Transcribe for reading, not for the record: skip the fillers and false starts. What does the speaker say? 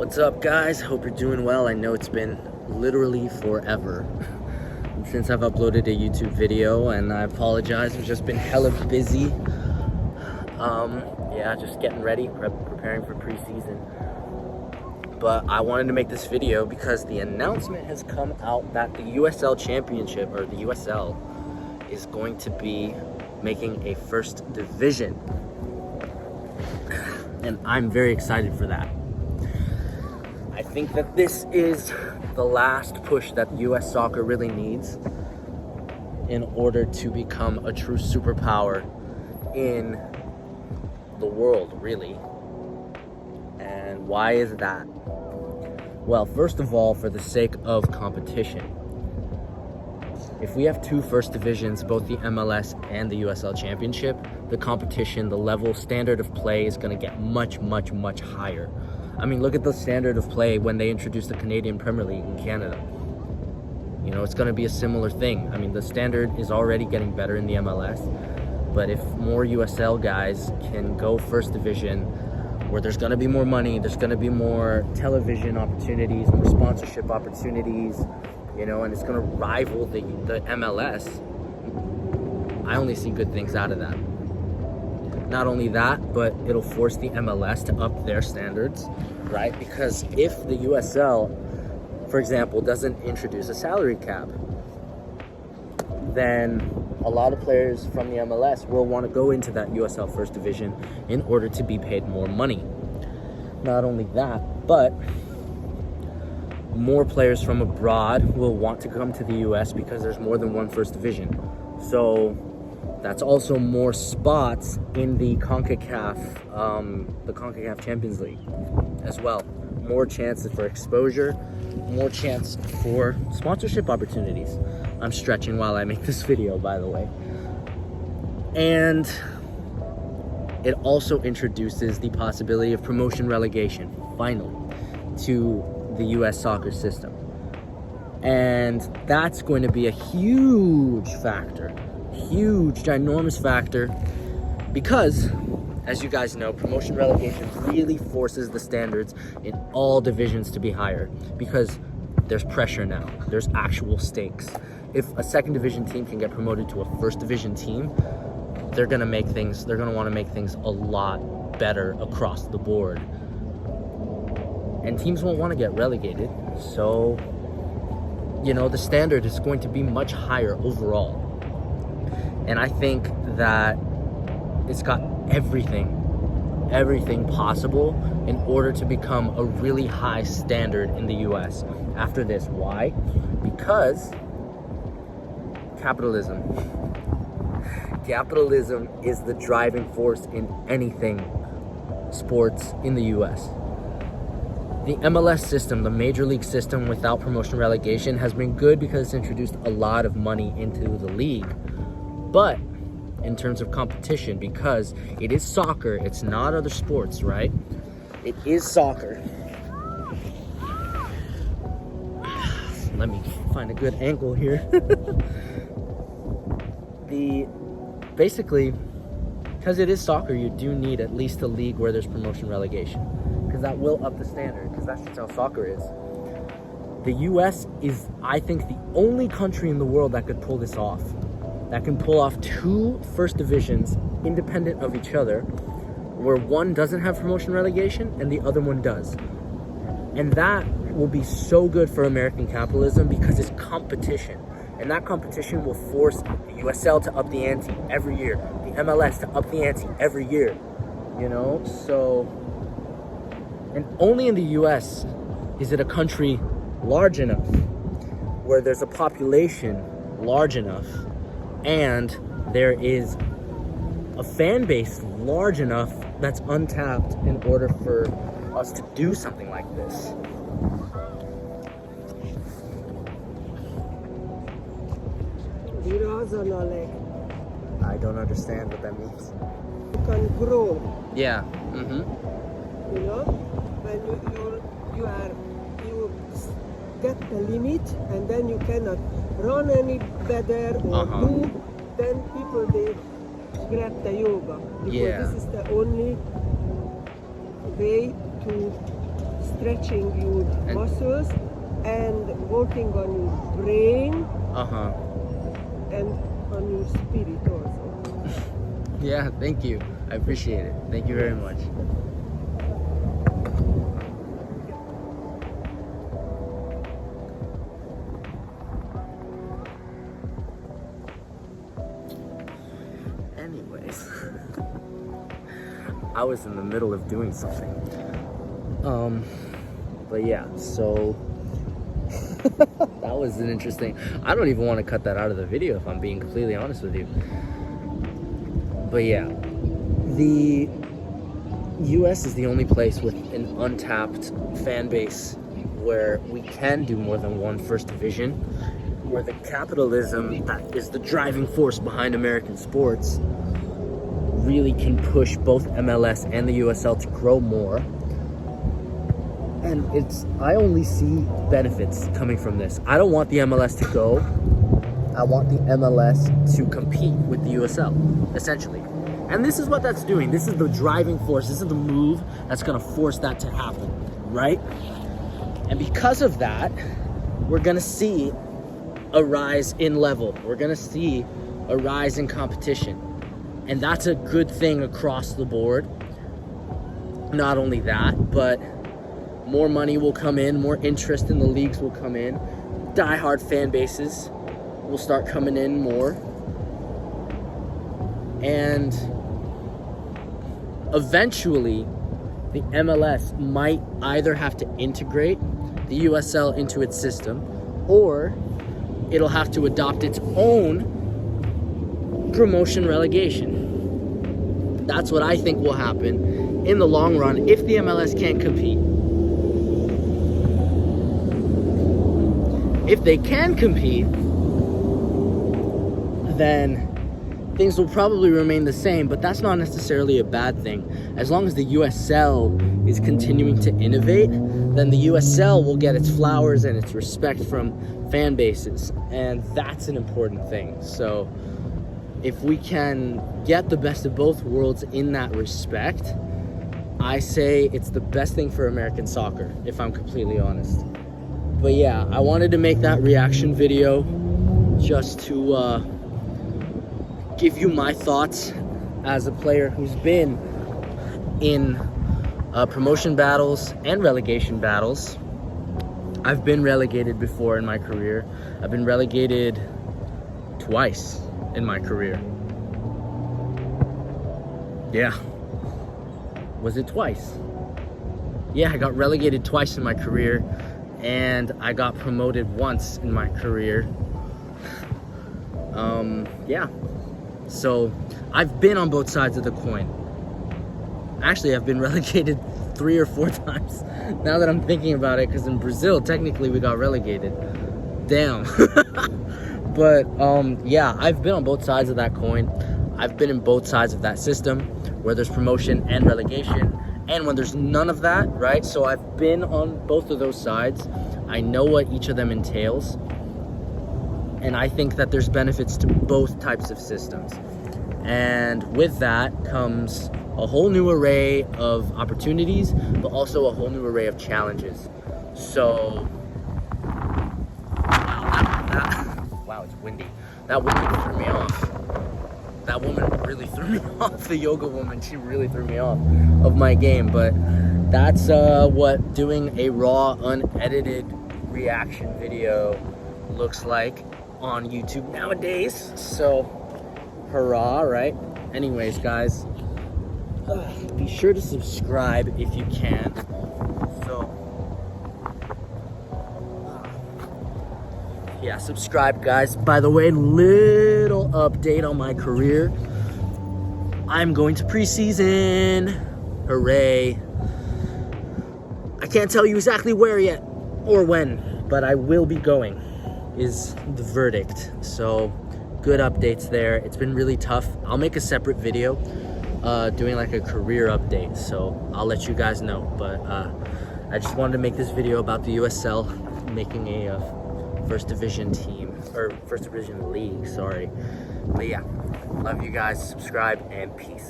What's up, guys? Hope you're doing well. I know it's been literally forever since I've uploaded a YouTube video, and I apologize. I've just been hella busy. Yeah, just getting ready, preparing for preseason. But I wanted to make this video because the announcement has come out that the USL Championship, or the USL, is going to be making a first division. And I'm very excited for that. I think that this is the last push that US soccer really needs in order to become a true superpower in the world, really. And why is that? Well, first of all, for the sake of competition. If we have two first divisions, both the MLS and the USL Championship, the competition, the level, standard of play is going to get much higher. I mean, look at the standard of play when they introduced the Canadian Premier League in Canada. You know, it's going to be a similar thing. I mean, the standard is already getting better in the MLS, but if more USL guys can go first division, where there's going to be more money, there's going to be more television opportunities, more sponsorship opportunities, you know, and it's going to rival the MLS. I only see good things out of that. Not only that, but it'll force the MLS to up their standards, right? Because if the USL, for example, doesn't introduce a salary cap, then a lot of players from the MLS will want to go into that USL First Division in order to be paid more money. Not only that, but more players from abroad will want to come to the US because there's more than one First Division. So that's also more spots in the CONCACAF Champions League as well. More chances for exposure, more chance for sponsorship opportunities. I'm stretching while I make this video, by the way. And it also introduces the possibility of promotion relegation, finally, to the US soccer system. And that's going to be a huge factor. Huge, ginormous factor, because, as you guys know, promotion relegation really forces the standards in all divisions to be higher, because there's pressure now. There's actual stakes. If a second division team can get promoted to a first division team, they're going to want to make things a lot better across the board. And teams won't want to get relegated. So, you know, the standard is going to be much higher overall. And I think that it's got everything possible in order to become a really high standard in the US after this. Why? Because capitalism. Capitalism is the driving force in anything sports in the US. The MLS system, the Major League system without promotion relegation, has been good because it's introduced a lot of money into the league. But in terms of competition, because it is soccer, it's not other sports, right? It is soccer. Let me find a good angle here. Basically, because it is soccer, you do need at least a league where there's promotion relegation, because that will up the standard, because that's just how soccer is. The US is, I think, the only country in the world that could pull this off. That can pull off two first divisions independent of each other, where one doesn't have promotion relegation and the other one does. And that will be so good for American capitalism because it's competition. And that competition will force the USL to up the ante every year, the MLS to up the ante every year, you know? So, and only in the US is it a country large enough where there's a population large enough and there is a fan base large enough that's untapped in order for us to do something like this. I don't understand what that means. You can grow. Yeah. You know, when you get the limit, and then you cannot run any better or do. Then people they grab the yoga because this is the only way to stretching your muscles and working on your brain and on your spirit also. Yeah, thank you. I appreciate it. Thank you very much. Anyways, I was in the middle of doing something. But yeah, so that was an interesting. I don't even want to cut that out of the video if I'm being completely honest with you. But yeah, the US is the only place with an untapped fan base where we can do more than one first division, where the capitalism that is the driving force behind American sports really can push both MLS and the USL to grow more. And I only see benefits coming from this. I don't want the MLS to go. I want the MLS to compete with the USL, essentially. And this is what that's doing. This is the driving force. This is the move that's gonna force that to happen, right? And because of that, we're gonna see a rise in level. We're gonna see a rise in competition. And that's a good thing across the board. Not only that, but more money will come in, more interest in the leagues will come in. Die-hard fan bases will start coming in more. And eventually, the MLS might either have to integrate the USL into its system, or it'll have to adopt its own promotion relegation. That's what I think will happen in the long run if the MLS can't compete. If they can compete, then things will probably remain the same, but that's not necessarily a bad thing. As long as the USL is continuing to innovate, then the USL will get its flowers and its respect from fan bases, and that's an important thing. So if we can get the best of both worlds in that respect, I say it's the best thing for American soccer, if I'm completely honest. But yeah, I wanted to make that reaction video just to give you my thoughts as a player who's been in promotion battles and relegation battles. I've been relegated before in my career. I've been relegated twice in my career. Yeah. Was it twice? Yeah, I got relegated twice in my career, and I got promoted once in my career. Yeah. So I've been on both sides of the coin. Actually, I've been relegated 3 or 4 times now that I'm thinking about it, because in Brazil, technically we got relegated. Damn. But yeah, I've been on both sides of that coin. I've been in both sides of that system where there's promotion and relegation, and when there's none of that, right? So I've been on both of those sides. I know what each of them entails. And I think that there's benefits to both types of systems. And with that comes a whole new array of opportunities, but also a whole new array of challenges. So, wow, it's windy. That woman threw me off. That woman really threw me off. The yoga woman, she really threw me off of my game. But that's what doing a raw, unedited reaction video looks like on YouTube nowadays. So, hurrah, right? Anyways, guys, be sure to subscribe if you can. So, yeah, subscribe, guys. By the way, little update on my career. I'm going to preseason. Hooray. I can't tell you exactly where yet or when, but I will be going, is the verdict. So good updates there. It's been really tough. I'll make a separate video doing like a career update, so I'll let you guys know. But I just wanted to make this video about the USL making a first division team, or first division league, sorry. But yeah, love you guys. Subscribe and peace.